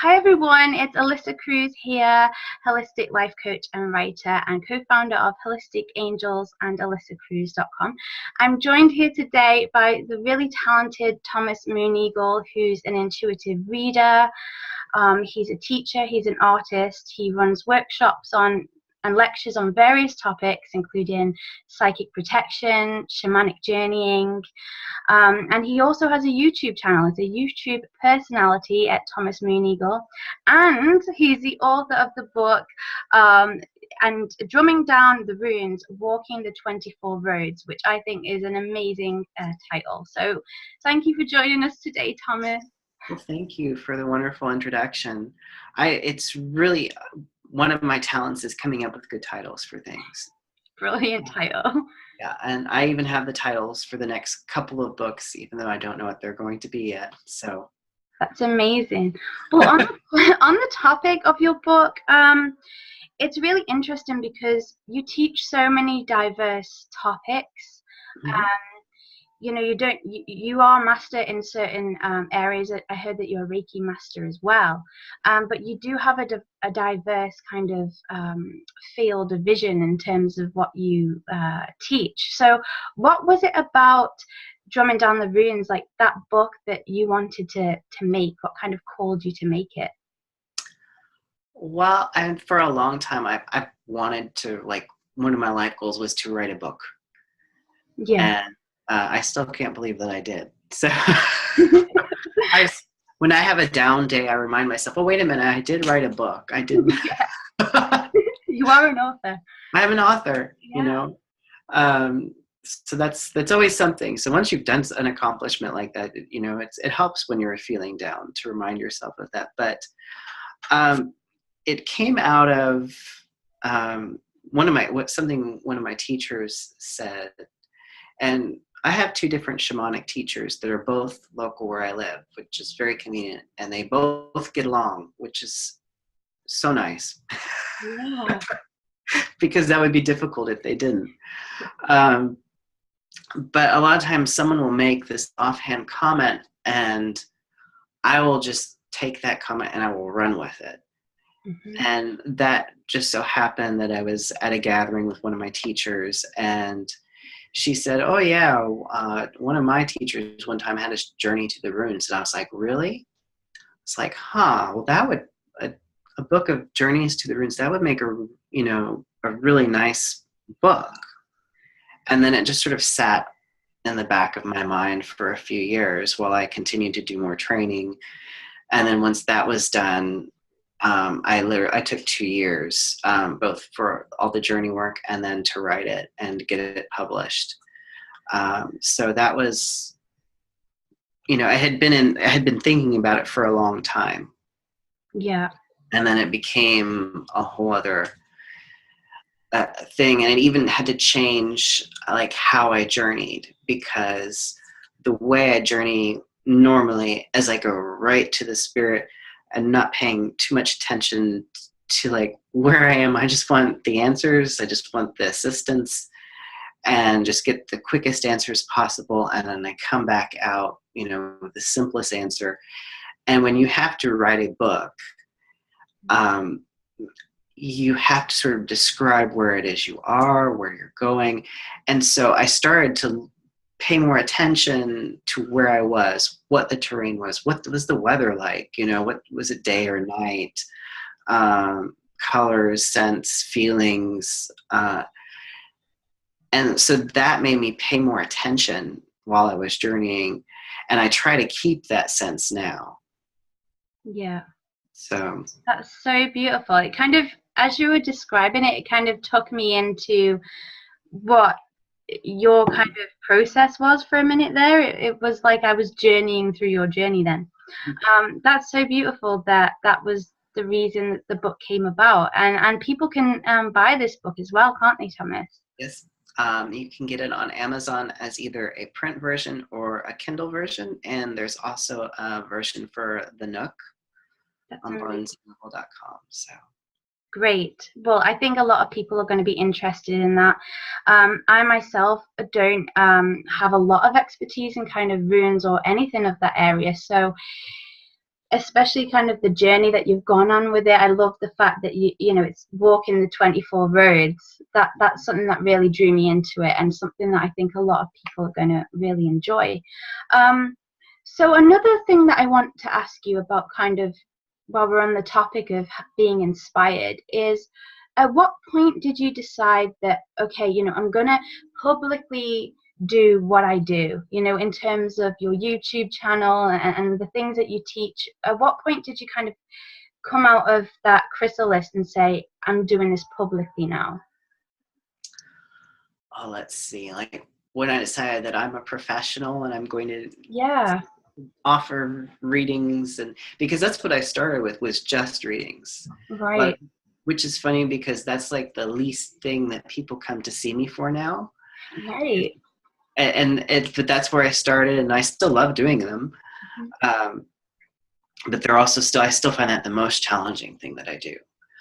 Hi everyone, it's Alyssa Cruz here, holistic life coach and writer and co-founder of Holistic Angels and AlyssaCruz.com. I'm joined here today by the really talented Thomas Mooneagle, who's an intuitive reader. He's a teacher, he's an artist, he runs workshops on and lectures on various topics, including psychic protection, shamanic journeying, and he also has a YouTube channel. He's a YouTube personality at Thomas Mooneagle, and he's the author of the book and Drumming Down the Runes, Walking the 24 Roads, which I think is an amazing title. So thank you for joining us today, Thomas. Well, thank you for the wonderful introduction. It's really one of my talents is coming up with good titles for things. Brilliant title. Yeah, and I even have the titles for the next couple of books, even though I don't know what they're going to be yet. So that's amazing. Well, on the topic of your book, it's really interesting because you teach so many diverse topics. Mm-hmm. You know, you are master in certain areas. I heard that you're a Reiki master as well, but you do have a diverse kind of field of vision in terms of what you teach. So what was it about Drumming Down the Runes, like that book, that you wanted to make? What kind of called you to make it? Well, and for a long time, I wanted to, like, one of my life goals was to write a book. Yeah. And I still can't believe that I did. So when I have a down day, I remind myself, oh, wait a minute, I did write a book. I did. You are an author. I am an author, yeah. You know. So that's always something. So once you've done an accomplishment like that, you know, it helps when you're feeling down to remind yourself of that. But it came out of one of my teachers said, and I have two different shamanic teachers that are both local where I live, which is very convenient, and they both get along, which is so nice. Yeah. Because that would be difficult if they didn't. But a lot of times someone will make this offhand comment and I will just take that comment and I will run with it. Mm-hmm. And that just so happened that I was at a gathering with one of my teachers, and she said, oh yeah, one of my teachers one time had a journey to the runes. And I was like, really? It's like, well, that would, a book of journeys to the runes, that would make a really nice book. And then it just sort of sat in the back of my mind for a few years while I continued to do more training. And then once that was done, I took 2 years, both for all the journey work and then to write it and get it published. So that was, you know, I had been thinking about it for a long time. Yeah. And then it became a whole other thing. And it even had to change, like, how I journeyed, because the way I journey normally is I go right to the spirit and not paying too much attention to, like, where I am. I just want the answers. I just want the assistance and just get the quickest answers possible. And then I come back out, you know, with the simplest answer. And when you have to write a book, you have to sort of describe where it is you are, where you're going. And so I started to pay more attention to where I was, what the terrain was, what was the weather like, you know, what was it, day or night, colors, scents, feelings. And so that made me pay more attention while I was journeying. And I try to keep that sense now. Yeah. So that's so beautiful. It kind of, as you were describing it, it kind of took me into what your kind of process was for a minute there. It was like I was journeying through your journey then. That's so beautiful that was the reason that the book came about. And people can buy this book as well, can't they, Thomas? Yes. You can get it on Amazon as either a print version or a Kindle version. And there's also a version for the Nook on barnesandnoble.com. So great. Well, I think a lot of people are going to be interested in that. I myself don't have a lot of expertise in kind of runes or anything of that area. So especially kind of the journey that you've gone on with it. I love the fact that you know, it's walking the 24 roads. That's something that really drew me into it, and something that I think a lot of people are going to really enjoy. So another thing that I want to ask you about, kind of while we're on the topic of being inspired, is at what point did you decide that, okay, you know, I'm going to publicly do what I do, you know, in terms of your YouTube channel and the things that you teach? At what point did you kind of come out of that chrysalis and say, I'm doing this publicly now? Oh, let's see. Like when I decided that I'm a professional and I'm going to offer readings, and because that's what I started with, was just readings. Right. Which is funny because that's like the least thing that people come to see me for now. Right. But that's where I started, and I still love doing them. Mm-hmm. But they're also I still find that the most challenging thing that I do.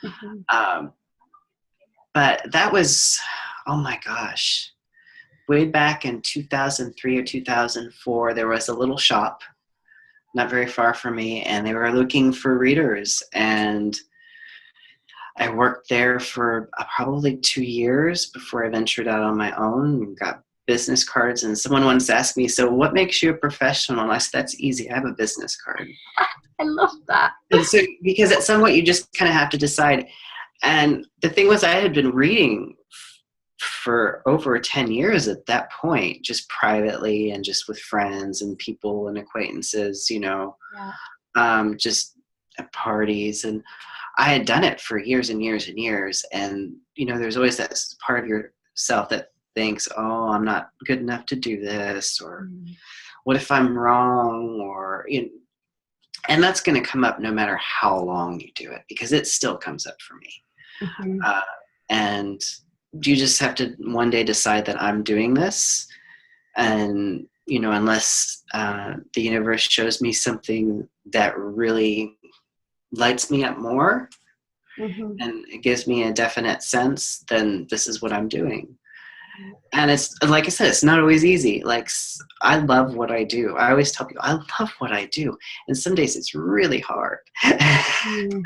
Mm-hmm. But that was, oh my gosh, way back in 2003 or 2004, there was a little shop not very far from me, and they were looking for readers, and I worked there for probably 2 years before I ventured out on my own and got business cards. And someone once asked me, so what makes you a professional? And I said, that's easy. I have a business card. I love that. And so, because at some point you just kind of have to decide. And the thing was, I had been reading for over 10 years at that point, just privately and just with friends and people and acquaintances, you know, just at parties. And I had done it for years and years and years. And, you know, there's always that part of yourself that thinks, oh, I'm not good enough to do this, or what if I'm wrong, or, you know, and that's going to come up no matter how long you do it, because it still comes up for me. Mm-hmm. And you just have to one day decide that I'm doing this. And, you know, unless the universe shows me something that really lights me up more, mm-hmm. and it gives me a definite sense, then this is what I'm doing. And it's, like I said, it's not always easy. Like, I love what I do. I always tell people I love what I do, and some days it's really hard. Mm.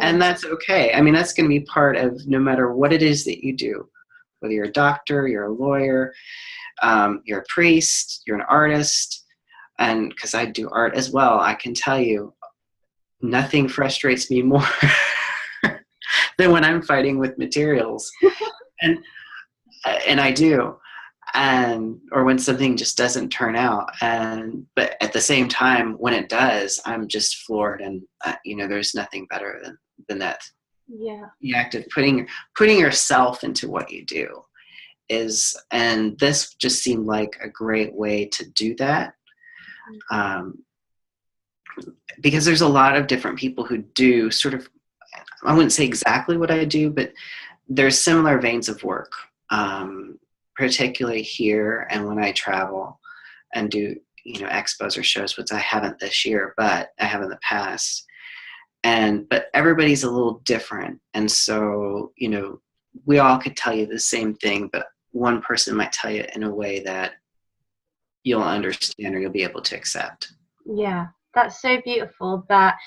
And that's okay. I mean, that's going to be part of no matter what it is that you do, whether you're a doctor, you're a lawyer, you're a priest, you're an artist. And because I do art as well, I can tell you, nothing frustrates me more than when I'm fighting with materials, and I do, or when something just doesn't turn out. But at the same time, when it does, I'm just floored, and you know, there's nothing better than that. Yeah, the act of putting yourself into what you do and this just seemed like a great way to do that. Because there's a lot of different people who do sort of, I wouldn't say exactly what I do, but there's similar veins of work, particularly here and when I travel and do, you know, expos or shows, which I haven't this year, but I have in the past. But everybody's a little different. And so, you know, we all could tell you the same thing, but one person might tell you in a way that you'll understand or you'll be able to accept. Yeah. That's so beautiful that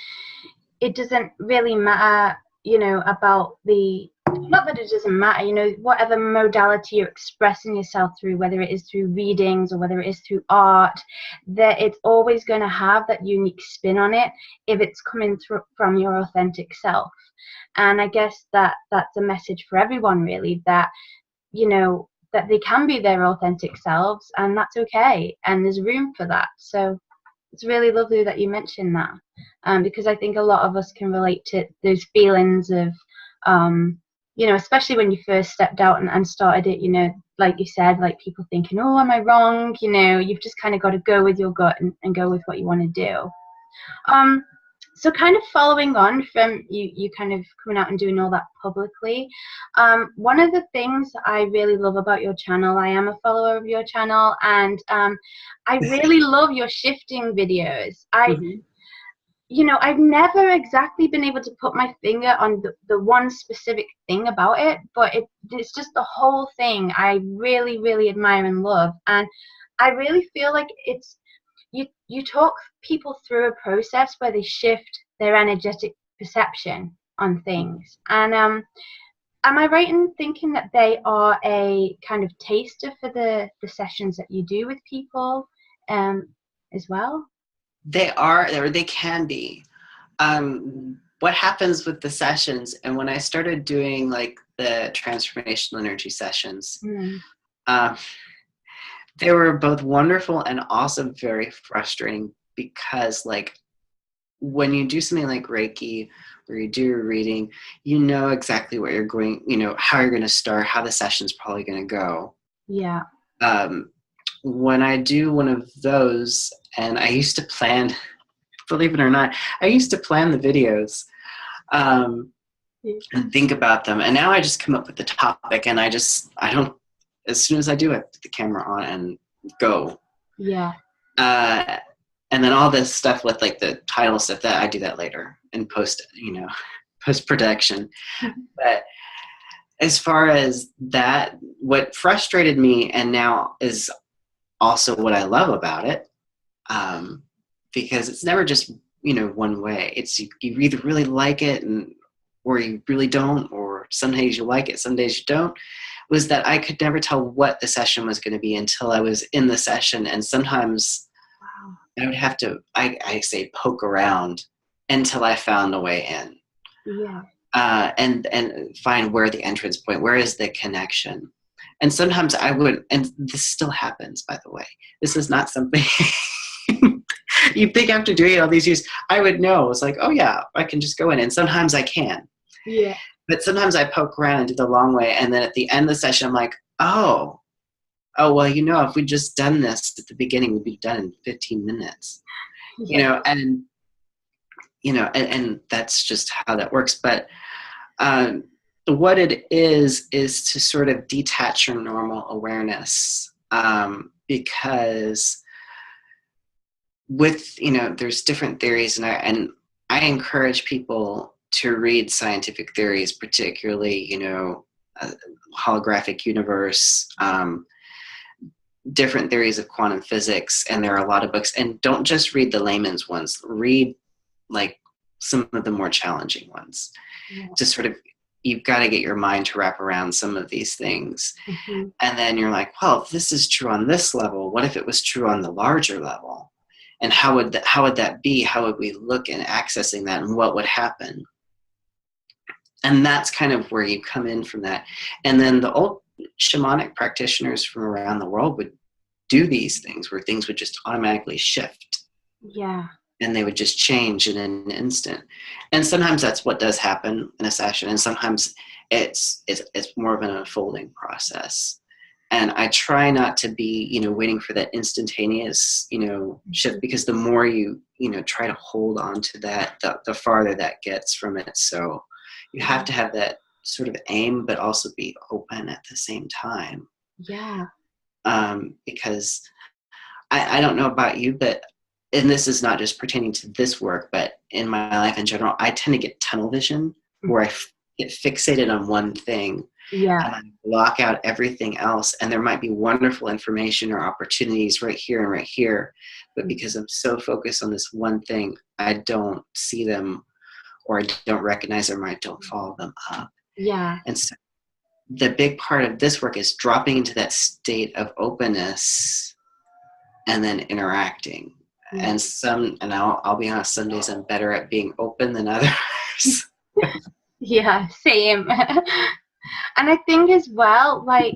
it doesn't really matter, you know, about not that it doesn't matter, you know, whatever modality you're expressing yourself through, whether it is through readings or whether it is through art, that it's always going to have that unique spin on it if it's coming through from your authentic self. And I guess that's a message for everyone, really, that, you know, that they can be their authentic selves, and that's okay, and there's room for that. So it's really lovely that you mentioned that, because I think a lot of us can relate to those feelings of, you know, especially when you first stepped out and started it, you know, like you said, like people thinking, oh, am I wrong? You know, you've just kind of got to go with your gut and go with what you want to do. So kind of following on from you kind of coming out and doing all that publicly, one of the things I really love about your channel, I am a follower of your channel, and I really love your shifting videos. You know, I've never exactly been able to put my finger on the one specific thing about it, but it's just the whole thing I really, really admire and love. And I really feel like you talk people through a process where they shift their energetic perception on things. And am I right in thinking that they are a kind of taster for the sessions that you do with people as well? They are, or they can be. What happens with the sessions, and when I started doing like the transformational energy sessions, they were both wonderful and also very frustrating, because like when you do something like Reiki or you do a reading, you know exactly what you're going, you know, how you're going to start, how the session's probably going to go. Yeah. When I do one of those, and I used to plan, believe it or not, I used to plan the videos and think about them. And now I just come up with the topic, and I don't, as soon as I do it, put the camera on and go. Yeah. And then all this stuff with like the title stuff, that I do that later in post production. But as far as that, what frustrated me, and now is also what I love about it, because it's never just, you know, one way. It's you either really like it or you really don't, or some days you like it, some days you don't, was that I could never tell what the session was going to be until I was in the session. And sometimes I would have to, I say, poke around until I found a way in. Yeah. And find where the entrance point, where is the connection. And sometimes I would, and this still happens, by the way. This is not something you'd think after doing it all these years, I would know. It's like, oh yeah, I can just go in. And sometimes I can. Yeah. But sometimes I poke around and do the long way. And then at the end of the session, I'm like, oh, well, you know, if we'd just done this at the beginning, we'd be done in 15 minutes. Yeah. And that's just how that works. But what it is to sort of detach your normal awareness, because with, you know, there's different theories, and I encourage people to read scientific theories, particularly, you know, holographic universe, different theories of quantum physics, and there are a lot of books. And don't just read the layman's ones. Read like some of the more challenging ones. Yeah. To sort of, you've got to get your mind to wrap around some of these things. Mm-hmm. And then you're like, well, if this is true on this level, what if it was true on the larger level? And how would that be? How would we look in accessing that, and what would happen? And that's kind of where you come in from that. And then the old shamanic practitioners from around the world would do these things where things would just automatically shift. Yeah. And they would just change in an instant. And sometimes that's what does happen in a session. And sometimes it's more of an unfolding process. And I try not to be, you know, waiting for that instantaneous, you know, shift, because the more you try to hold on to that, the farther that gets from it. So you have to have that sort of aim, but also be open at the same time. Yeah. Because I don't know about you, but, and this is not just pertaining to this work, but in my life in general, I tend to get tunnel vision, where I get fixated on one thing. Yeah. And I block out everything else. And there might be wonderful information or opportunities right here and right here. But because I'm so focused on this one thing, I don't see them, or I don't recognize them, or I don't follow them up. Yeah. And so the big part of this work is dropping into that state of openness and then interacting. Yeah. And I'll be honest, some days I'm better at being open than others. Yeah, same. And I think as well, like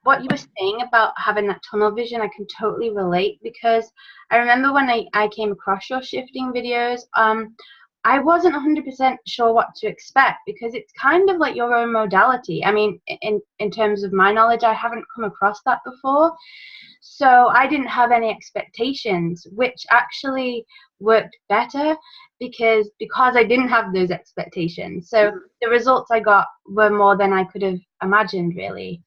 what you were saying about having that tunnel vision, I can totally relate, because I remember when I came across your shifting videos, I wasn't 100% sure what to expect, because it's kind of like your own modality. I mean, in terms of my knowledge, I haven't come across that before. So I didn't have any expectations, which actually worked better because I didn't have those expectations. So the results I got were more than I could have imagined, really.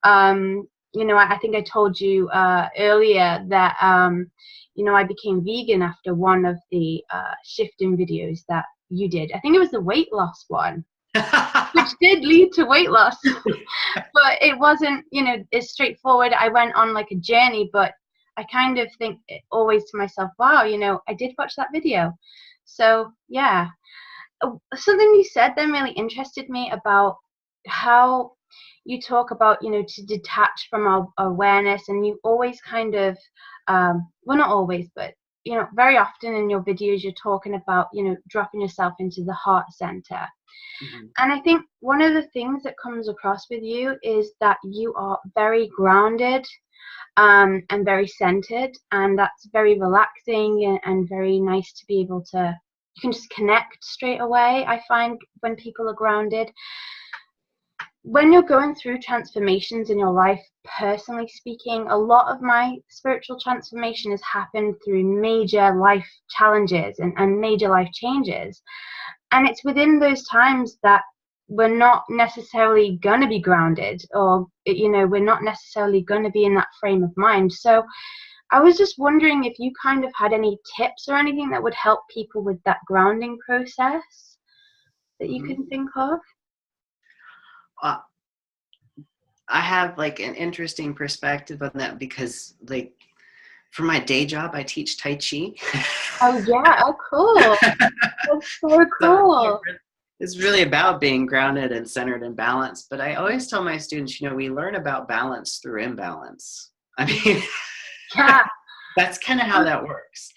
You know, I think I told you earlier that, you know, I became vegan after one of the shifting videos that you did. I think it was the weight loss one, which did lead to weight loss. But it wasn't, you know, as straightforward. I went on like a journey, but I kind of think always to myself, wow, you know, I did watch that video. So yeah. Something you said then really interested me about how you talk about, you know, to detach from our awareness, and you always kind of, well, not always, but, you know, very often in your videos you're talking about, you know, dropping yourself into the heart center. And I think one of the things that comes across with you is that you are very grounded, and very centered, and that's very relaxing and very nice to be able to, you can just connect straight away, I find, when people are grounded. When you're going through transformations in your life, personally speaking, a lot of my spiritual transformation has happened through major life challenges and major life changes. And it's within those times that we're not necessarily going to be grounded, or, you know, we're not necessarily going to be in that frame of mind. So I was just wondering if you kind of had any tips or anything that would help people with that grounding process that you can think of. I have like an interesting perspective on that because, like, for my day job, I teach Tai Chi. Oh yeah, oh cool. That's so cool. So it's really about being grounded and centered and balanced. But I always tell my students, you know, we learn about balance through imbalance. I mean, Yeah. that's kind of how that works.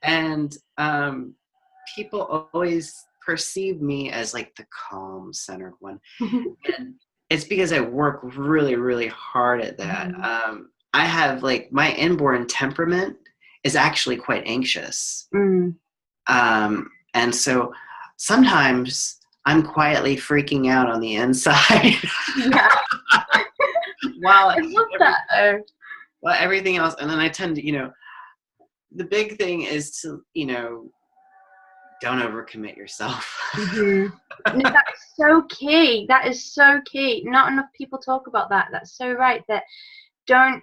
And people always perceive me as like the calm, centered one. And it's because I work really, really hard at that. I have, like, my inborn temperament is actually quite anxious. And so sometimes I'm quietly freaking out on the inside. Yeah. While I love that. Well, everything else. And then I tend to, you know, the big thing is to, you know, don't overcommit yourself. No, that's so key. That is so key. Not enough people talk about that. That's so right. That don't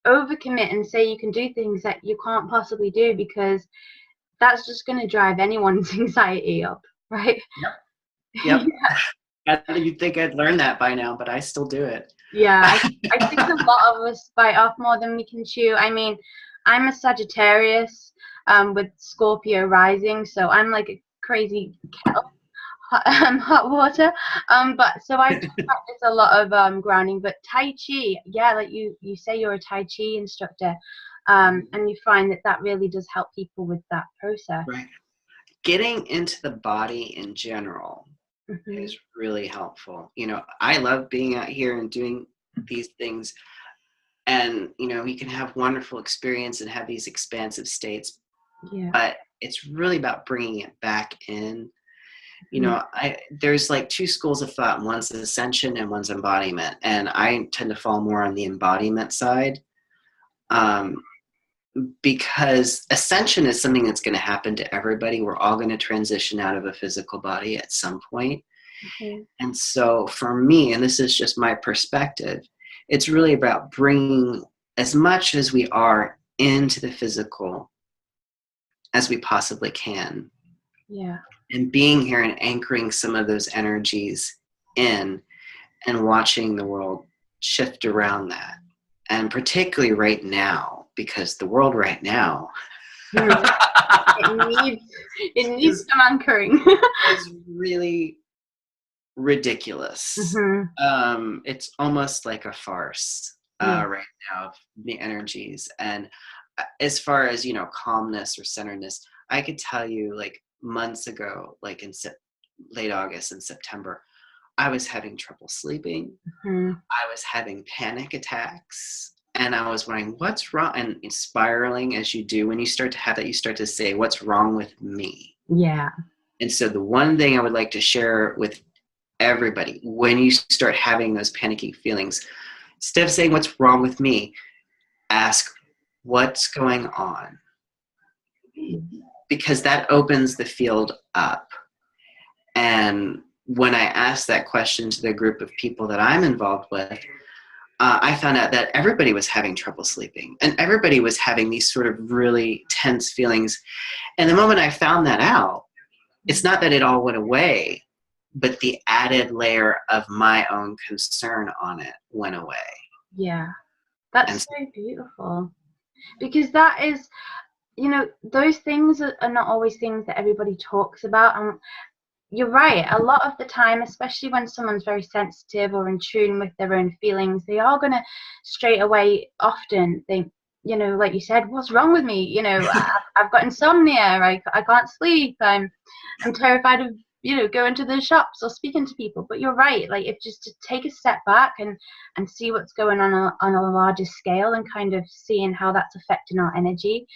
overcommit and say you can do things that you can't possibly do, because that's just going to drive anyone's anxiety up, right? Yep. You'd think I'd learned that by now, but I still do it. Yeah, I think a lot of us bite off more than we can chew. I mean, I'm a Sagittarius with Scorpio rising, so I'm like a crazy kettle, hot water. But so I do practice a lot of grounding. But Tai Chi, yeah, like you say you're a Tai Chi instructor, and you find that really does help people with that process. Right. Getting into the body in general is really helpful. You know, I love being out here and doing these things, and, you know, you can have wonderful experience and have these expansive states, but it's really about bringing it back in. You know, there's like two schools of thought. One's ascension and one's embodiment, and I tend to fall more on the embodiment side, because ascension is something that's going to happen to everybody. We're all going to transition out of a physical body at some point. And so for me, and this is just my perspective, it's really about bringing as much as we are into the physical as we possibly can. And being here and anchoring some of those energies in and watching the world shift around that. And particularly right now, because the world right now it needs some anchoring. It's really ridiculous. It's almost like a farce right now of the energies. And as far as, you know, calmness or centeredness, I could tell you, like, months ago, like in late August and September, I was having trouble sleeping. I was having panic attacks, and I was wondering, what's wrong? And spiraling, as you do when you start to have that, you start to say, what's wrong with me? And so the one thing I would like to share with everybody, when you start having those panicky feelings, instead of saying what's wrong with me, ask what's going on, because that opens the field up. And when I asked that question to the group of people that I'm involved with, I found out that everybody was having trouble sleeping, and everybody was having these sort of really tense feelings. And the moment I found that out, it's not that it all went away, but the added layer of my own concern on it went away. That's so beautiful. because that is, you know, those things are not always things that everybody talks about. And you're right, a lot of the time, especially when someone's very sensitive or in tune with their own feelings, they are going to straight away often think, you know, like you said, what's wrong with me? You know, I've got insomnia, I can't sleep, I'm terrified of, you know, going to the shops or speaking to people. But you're right, like, if just to take a step back and see what's going on a larger scale, and kind of seeing how that's affecting our energy,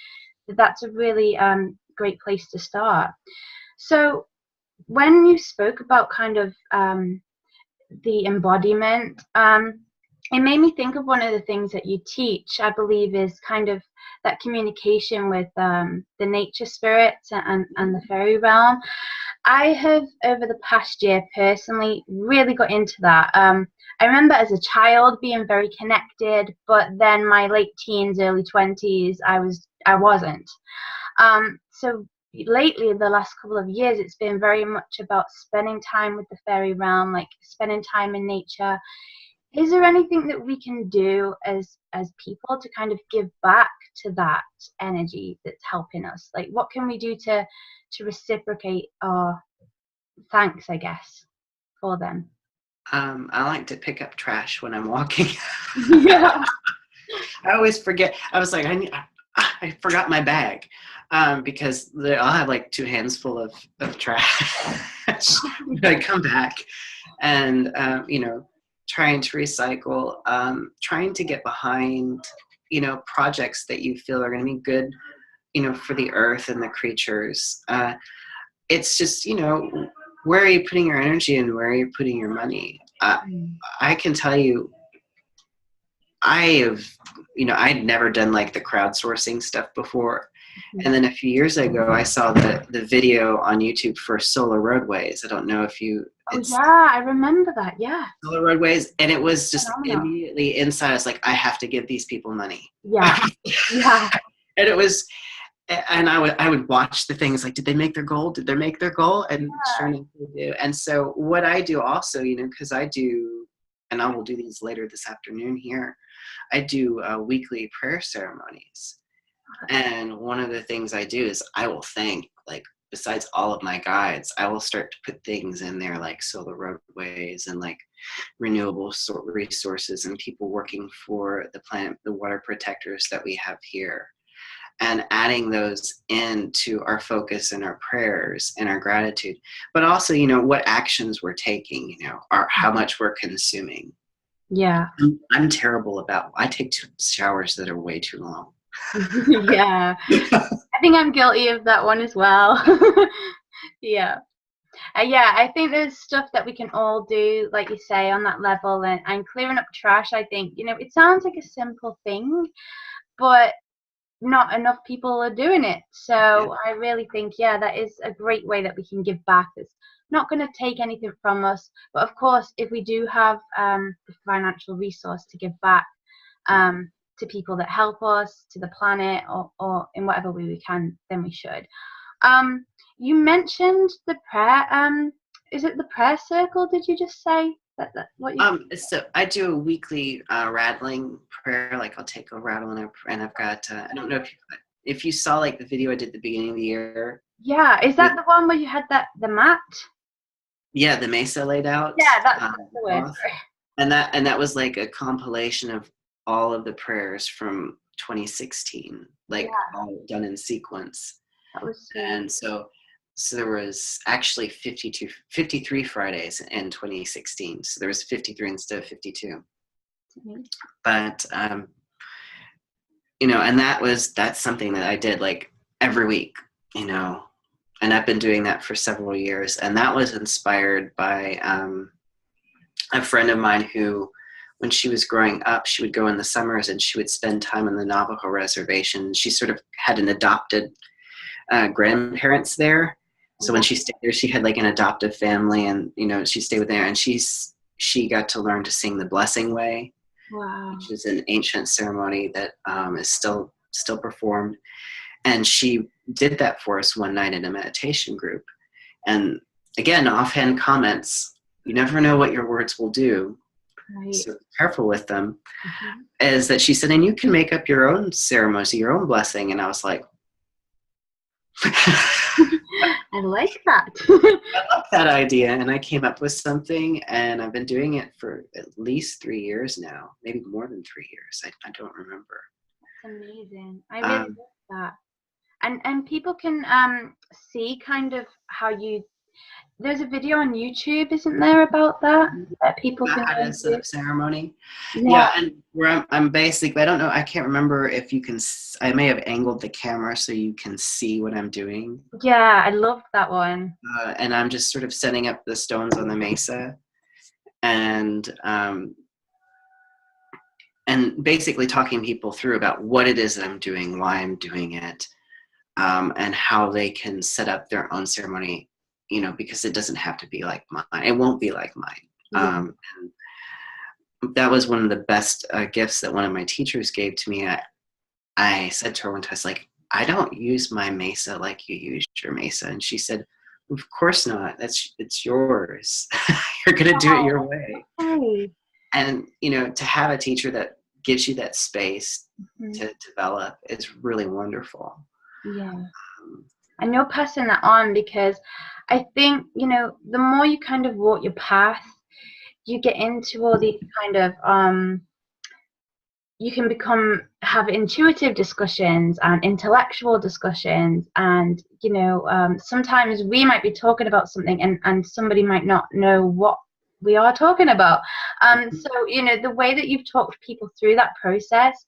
that's a really great place to start. So when you spoke about kind of the embodiment, it made me think of one of the things that you teach, I believe, is kind of that communication with the nature spirits and the fairy realm. I have, over the past year, personally really got into that. I remember as a child being very connected, but then my late teens, early 20s, I wasn't. So lately, the last couple of years, it's been very much about spending time with the fairy realm, like spending time in nature. Is there anything that we can do as people to kind of give back to that energy that's helping us? Like, what can we do to reciprocate our thanks, I guess, for them? I like to pick up trash when I'm walking. Yeah. I always forget. I was like, I forgot my bag, because I'll have like 2 hands full of trash. I come back and, you know, trying to recycle, trying to get behind, you know, projects that you feel are going to be good, you know, for the earth and the creatures. It's just, you know, where are you putting your energy and where are you putting your money? I can tell you, I'd never done like the crowdsourcing stuff before. And then a few years ago, I saw the video on YouTube for solar roadways. I don't know if you. Oh, yeah, I remember that. Yeah. Solar roadways, and it was just Phenomenal. immediately inside. I was like, I have to give these people money. Yeah. Yeah. And it was, and I would watch the things like, did they make their goal? Did they make their goal? And sure enough, they do. And so what I do also, you know, because I do, and I will do these later this afternoon here, I do weekly prayer ceremonies. And one of the things I do is I will thank, like, besides all of my guides, I will start to put things in there like solar roadways and like renewable resources and people working for the planet, the water protectors that we have here, and adding those into our focus and our prayers and our gratitude. But also, you know, what actions we're taking, you know, how much we're consuming. Yeah. I'm terrible about, I take showers that are way too long. Yeah. I think I'm guilty of that one as well. Yeah. Yeah, I think there's stuff that we can all do, like you say, on that level, and clearing up trash. I think, you know, it sounds like a simple thing, but not enough people are doing it. So yeah. I really think, yeah, that is a great way that we can give back. It's not going to take anything from us, but of course, if we do have the financial resource to give back to people that help us, to the planet, or in whatever way we can, then we should. You mentioned the prayer. Is it the prayer circle? Did you just say that? What you? So I do a weekly rattling prayer. Like I'll take a rattle and I've got. I don't know if you saw like the video I did at the beginning of the year. Yeah, is that the one where you had the mat? Yeah, the mesa laid out. Yeah, that's the word. And that was like a compilation of all of the prayers from 2016, like all done in sequence. That was sweet. And so there was actually 53 Fridays in 2016. So there was 53 instead of 52. Mm-hmm. But you know, and that's something that I did like every week, you know, and I've been doing that for several years. And that was inspired by a friend of mine who, when she was growing up, she would go in the summers and she would spend time on the Navajo reservation. She sort of had an adopted grandparents there. So when she stayed there, she had like an adoptive family, and, you know, she stayed with there, and she got to learn to sing the Blessing Way, which is an ancient ceremony that is still performed. And she did that for us one night in a meditation group. And again, offhand comments, you never know what your words will do. Right. so careful with them, is that she said, and you can make up your own ceremony, your own blessing. And I was like, I like that. I love that idea. And I came up with something, and I've been doing it for at least 3 years now, maybe more than 3 years. I don't remember. That's amazing. I really love that. And people can see kind of how you. There's a video on YouTube, isn't there, about that people can How go to set up ceremony. Yeah. And where I'm basically, I don't know, I can't remember if you can, I may have angled the camera so you can see what I'm doing. Yeah, I love that one. And I'm just sort of setting up the stones on the mesa, and basically talking people through about what it is that I'm doing, why I'm doing it, and how they can set up their own ceremony, you know, because it doesn't have to be like mine. It won't be like mine. And that was one of the best gifts that one of my teachers gave to me. I said to her one time, I was like, I don't use my mesa like you used your mesa. And she said, of course not. It's yours. You're going to do it your way. Okay. And, you know, to have a teacher that gives you that space to develop is really wonderful. Yeah. And you're passing that on, because I think, you know, the more you kind of walk your path, you get into all these kind of you can have intuitive discussions and intellectual discussions, and you know, sometimes we might be talking about something and somebody might not know what we are talking about. So you know, the way that you've talked people through that process,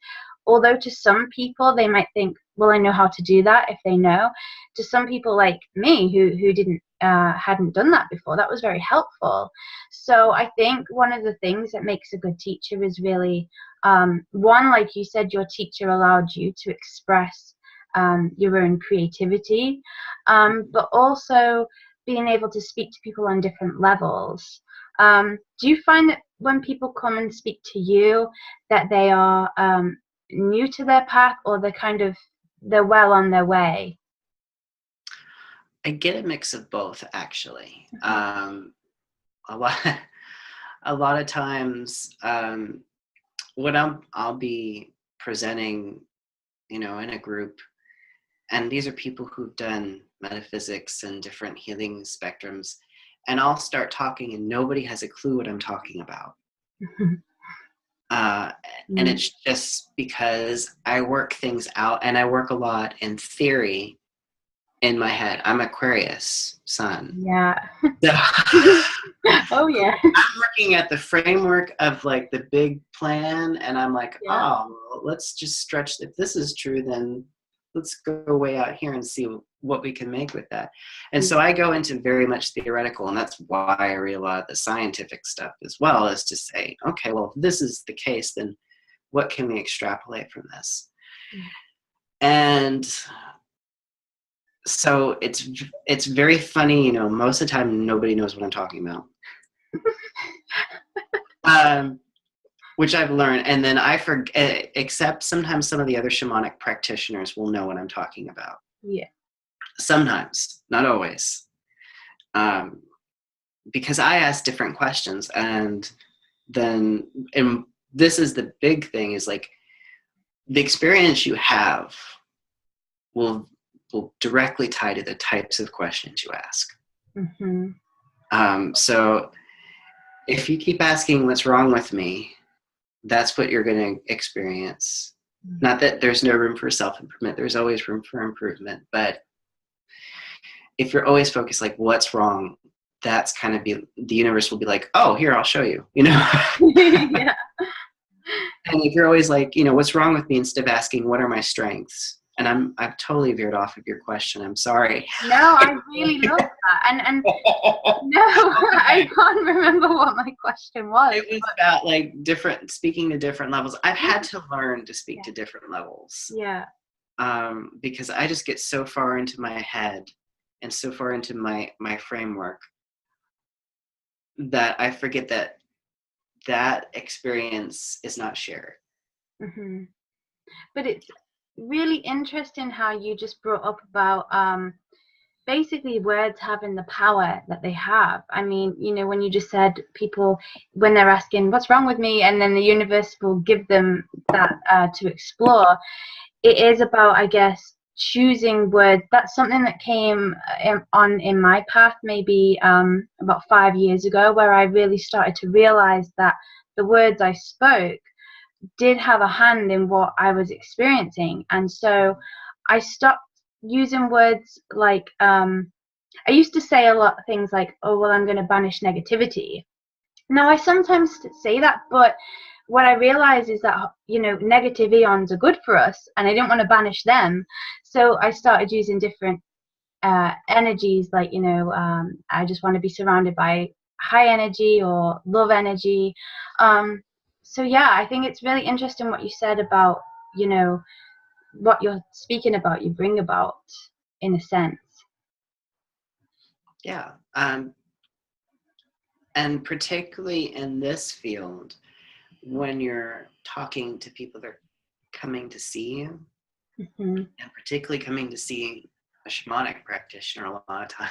although to some people they might think, well, I know how to do that if they know, to some people like me who didn't hadn't done that before, that was very helpful. So I think one of the things that makes a good teacher is really one, like you said, your teacher allowed you to express your own creativity, but also being able to speak to people on different levels. Do you find that when people come and speak to you that they are new to their path, or they're well on their way? I get a mix of both, actually. A lot of times, when I'll be presenting, you know, in a group, and these are people who've done metaphysics and different healing spectrums, and I'll start talking and nobody has a clue what I'm talking about. And it's just because I work things out, and I work a lot in theory in my head. I'm Aquarius sun. Yeah. So, Oh yeah. I'm looking at the framework of like the big plan, and I'm like, Yeah. oh, well, let's just stretch. If this is true, then let's go way out here and see what we can make with that. And so I go into very much theoretical, and that's why I read a lot of the scientific stuff as well, is to say, okay, well, if this is the case, then what can we extrapolate from this? And so it's very funny, you know, most of the time nobody knows what I'm talking about. Which I've learned, and then I forget, except sometimes some of the other shamanic practitioners will know what I'm talking about. Yeah. Sometimes, not always. Because I ask different questions, and this is the big thing, is like the experience you have will directly tie to the types of questions you ask. So if you keep asking what's wrong with me, that's what you're going to experience. Not that there's no room for self-improvement. There's always room for improvement. But if you're always focused, like, what's wrong, that's kind of the universe will be like, oh, here, I'll show you, you know? Yeah. And if you're always like, you know, what's wrong with me, instead of asking, what are my strengths? And I've totally veered off of your question. I'm sorry. No, I really love that. And no, I can't remember what my question was. It was about like speaking to different levels. I've had to learn to speak to different levels. Yeah. Because I just get so far into my head and so far into my framework that I forget that experience is not shared. But it's really interesting how you just brought up about basically words having the power that they have. I mean, you know, when you just said people, when they're asking what's wrong with me, and then the universe will give them that to explore, it is about, I guess, choosing words. That's something that came in my path maybe about 5 years ago, where I really started to realize that the words I spoke did have a hand in what I was experiencing. And so I stopped using words like I used to say a lot of things like, oh well, I'm going to banish negativity. Now I sometimes say that, but what I realize is that, you know, negative eons are good for us, and I didn't want to banish them. So I started using different energies, like, you know, I just want to be surrounded by high energy or love energy. So yeah, I think it's really interesting what you said about, you know, what you're speaking about, you bring about, in a sense. Yeah. And particularly in this field, when you're talking to people that are coming to see you, and particularly coming to see a shamanic practitioner a lot of times,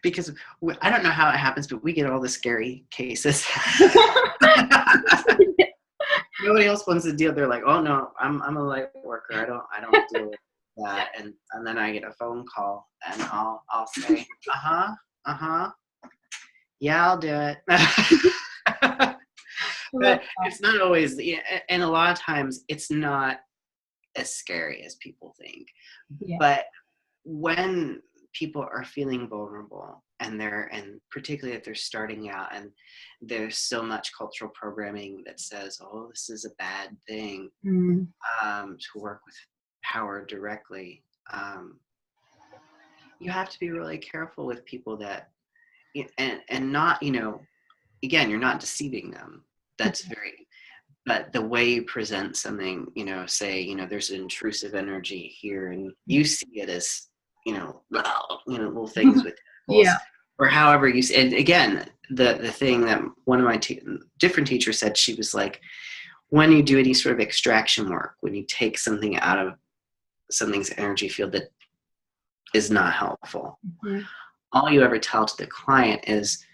because I don't know how it happens, but we get all the scary cases. Nobody else wants to deal. They're like, oh no, I'm a light worker. I don't deal with that. And then I get a phone call, and I'll say, yeah, I'll do it. But it's not always, and a lot of times it's not as scary as people think. Yeah. But when people are feeling vulnerable, and particularly if they're starting out, and there's so much cultural programming that says, oh, this is a bad thing, to work with power directly, you have to be really careful with people that, and not, you know, again, you're not deceiving them. That's but the way you present something, you know, say, you know, there's an intrusive energy here, and you see it as, you know, little things with tentacles, or however you see. And again, the thing that one of my different teachers said, she was like, when you do any sort of extraction work, when you take something out of something's energy field that is not helpful, all you ever tell to the client is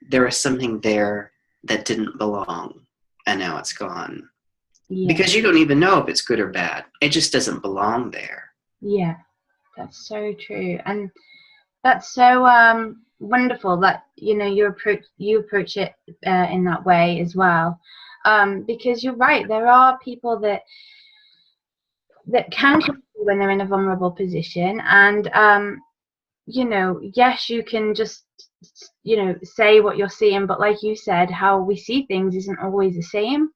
there was something there that didn't belong, and now it's gone. Because you don't even know if it's good or bad. It just doesn't belong there. Yeah, that's so true. And that's so wonderful that, you know, you approach it in that way as well. Because you're right, there are people that can come when they're in a vulnerable position, and you know, yes, you can just, you know, say what you're seeing, but like you said, how we see things isn't always the same.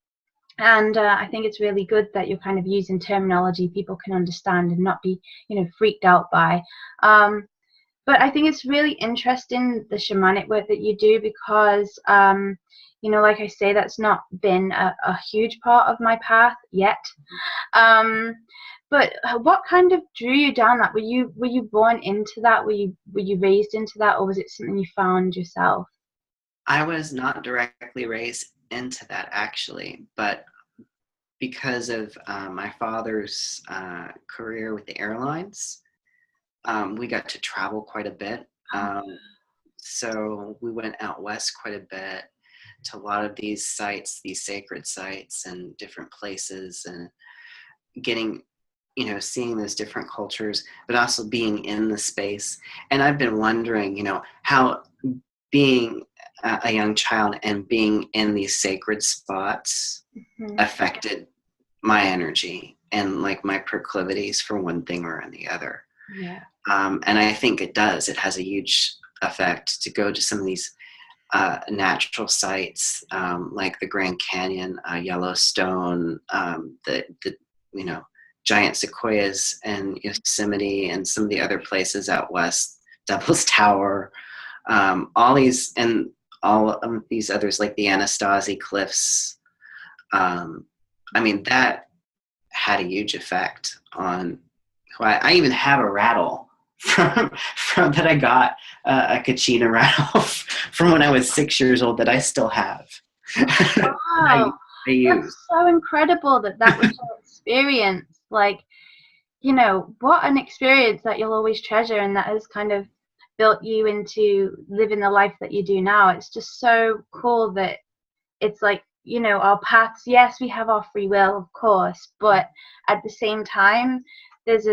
And I think it's really good that you're kind of using terminology people can understand and not be, you know, freaked out by. But I think it's really interesting, the shamanic work that you do, because you know, like I say, that's not been a huge part of my path yet. But what kind of drew you down that? Were you born into that? Were you raised into that, or was it something you found yourself? I was not directly raised into that, actually, but because of my father's career with the airlines, we got to travel quite a bit. So we went out west quite a bit to a lot of these sites, these sacred sites and different places, and getting, you know, seeing those different cultures, but also being in the space. And I've been wondering, you know, how being a young child and being in these sacred spots affected my energy and like my proclivities for one thing or the other. Yeah. And I think it does. It has a huge effect to go to some of these natural sites, like the Grand Canyon, Yellowstone, the you know, giant sequoias and Yosemite, and some of the other places out west, Devil's Tower, all these, and all of these others like the Anasazi Cliffs. I mean, that had a huge effect on who I even have a rattle from that I got, a Kachina rattle from when I was 6 years old that I still have. Wow. I use. That's so incredible that was your experience. Like, you know, what an experience that you'll always treasure, and that has kind of built you into living the life that you do now. It's just so cool that it's like, you know, our paths, yes, we have our free will, of course, but at the same time, there's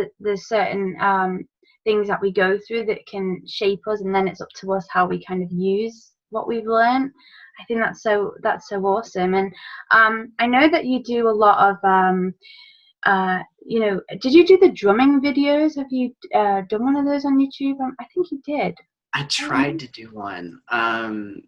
certain things that we go through that can shape us, and then it's up to us how we kind of use what we've learned. I think that's so awesome. And I know that you do a lot of you know, did you do the drumming videos? Have you done one of those on YouTube? I think you did. I tried to do one.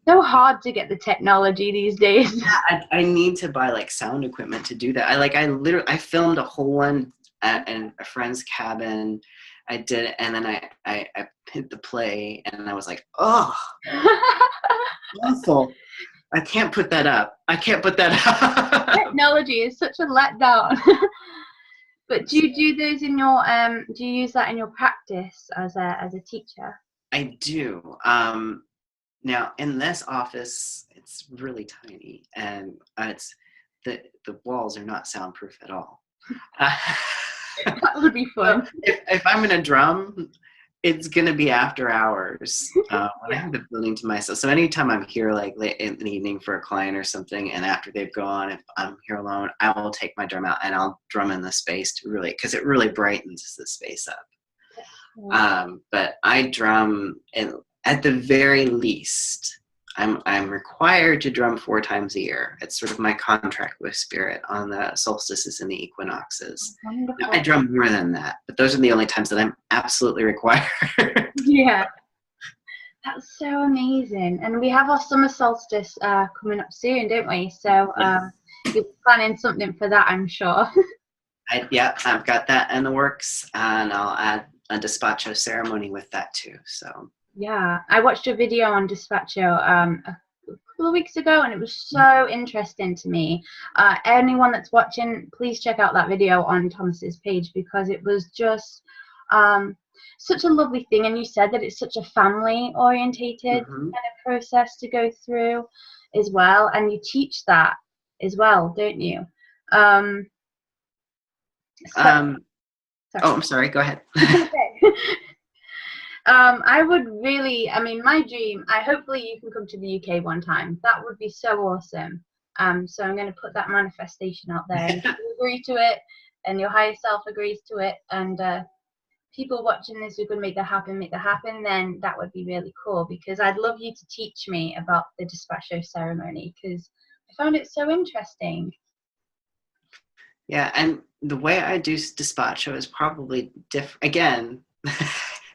So hard to get the technology these days. Yeah, I need to buy like sound equipment to do that. I filmed a whole one in a friend's cabin. I did it, and then I hit the play, and I was like, oh, awful. I can't put that up. Technology is such a letdown. But do you do those in your do you use that in your practice as a teacher? I do. Now in this office, it's really tiny, and it's the walls are not soundproof at all. That would be fun. If I'm gonna drum, it's gonna be after hours when I have the building to myself. So anytime I'm here, like late in the evening for a client or something, and after they've gone, if I'm here alone, I will take my drum out and I'll drum in the space to really, because it really brightens the space up. But I drum at the very least. I'm required to drum 4 times a year. It's sort of my contract with spirit on the solstices and the equinoxes. Now, I drum more than that, but those are the only times that I'm absolutely required. Yeah, that's so amazing. And we have our summer solstice coming up soon, don't we? So you're planning something for that, I'm sure. Yeah, I've got that in the works, and I'll add a Despacho ceremony with that too. So. Yeah, I watched a video on Despacho a couple of weeks ago, and it was so interesting to me. Anyone that's watching, please check out that video on Thomas's page, because it was just such a lovely thing. And you said that it's such a family orientated kind of process to go through as well, and you teach that as well, don't you? Sorry. Oh, I'm sorry. Go ahead. I would really, I mean, my dream, hopefully you can come to the UK one time. That would be so awesome. So I'm going to put that manifestation out there. And if you agree to it, and your higher self agrees to it, and people watching this who can make that happen, then that would be really cool, because I'd love you to teach me about the Despacho ceremony, because I found it so interesting. Yeah, and the way I do Despacho is probably different. Again,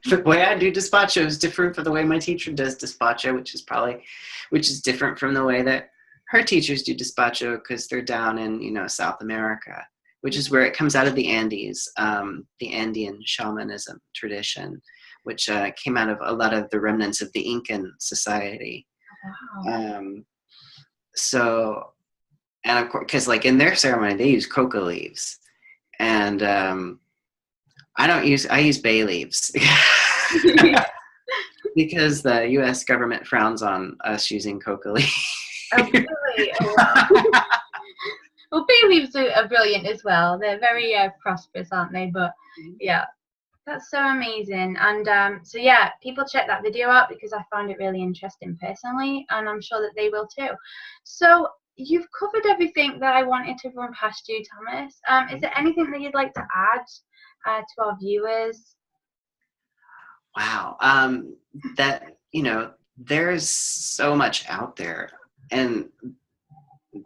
the way I do Despacho is different from the way my teacher does Despacho, which is different from the way that her teachers do Despacho, because they're down in, you know, South America, which is where it comes out of the Andes, the Andean shamanism tradition, which came out of a lot of the remnants of the Incan society. Wow. So, and of course, because like in their ceremony, they use coca leaves, and I use bay leaves because the U.S. government frowns on us using coca leaves. Oh, really? Oh, wow. Well, bay leaves are brilliant as well. They're very prosperous, aren't they? But yeah, that's so amazing. And so yeah, people check that video out, because I found it really interesting personally, and I'm sure that they will too. So you've covered everything that I wanted to run past you, Thomas. Is there anything that you'd like to add to our viewers? Wow. That, you know, there's so much out there, and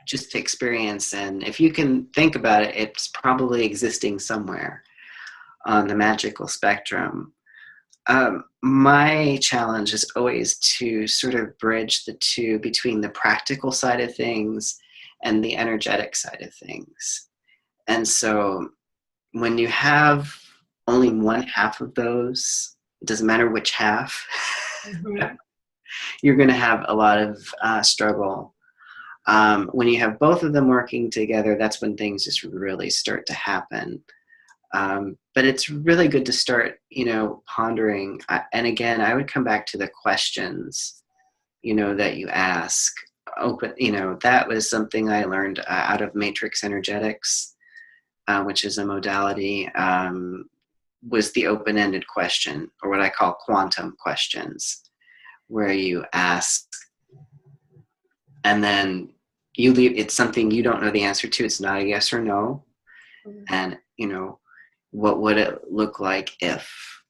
just to experience, and if you can think about it, it's probably existing somewhere on the magical spectrum. My challenge is always to sort of bridge the two, between the practical side of things and the energetic side of things. And so when you have only one half of those, it doesn't matter which half, you're going to have a lot of struggle. When you have both of them working together, that's when things just really start to happen. But it's really good to start, you know, pondering. And again, I would come back to the questions, you know, that you ask. Open, you know, that was something I learned out of matrix energetics, which is a modality was the open-ended question, or what I call quantum questions, where you ask and then you leave. It's something you don't know the answer to. It's not a yes or no. And, you know, what would it look like if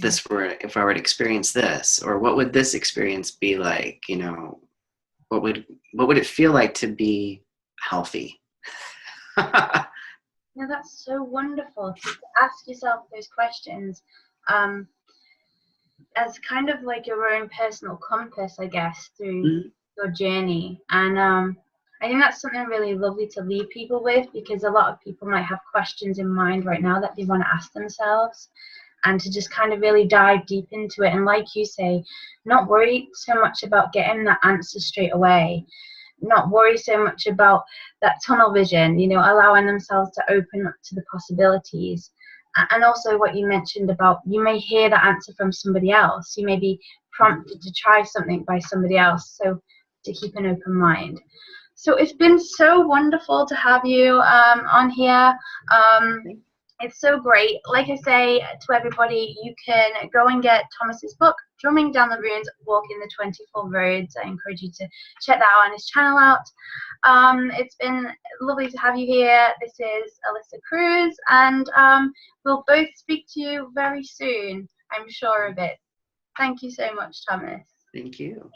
I were to experience this, or what would this experience be like? You know, what would it feel like to be healthy? Yeah, that's so wonderful to ask yourself those questions, as kind of like your own personal compass, I guess, through your journey. And I think that's something really lovely to leave people with, because a lot of people might have questions in mind right now that they want to ask themselves, and to just kind of really dive deep into it. And like you say, not worry so much about getting that answer straight away, not worry so much about that tunnel vision, you know, allowing themselves to open up to the possibilities. And also what you mentioned about, you may hear the answer from somebody else, you may be prompted to try something by somebody else, so to keep an open mind. So it's been so wonderful to have you on here. It's so great. Like I say to everybody, you can go and get Thomas's book, Drumming Down the Runes, Walking the 24 Roads. I encourage you to check that out on his channel out. It's been lovely to have you here. This is Alyssa Cruz, and we'll both speak to you very soon. I'm sure of it. Thank you so much, Thomas. Thank you.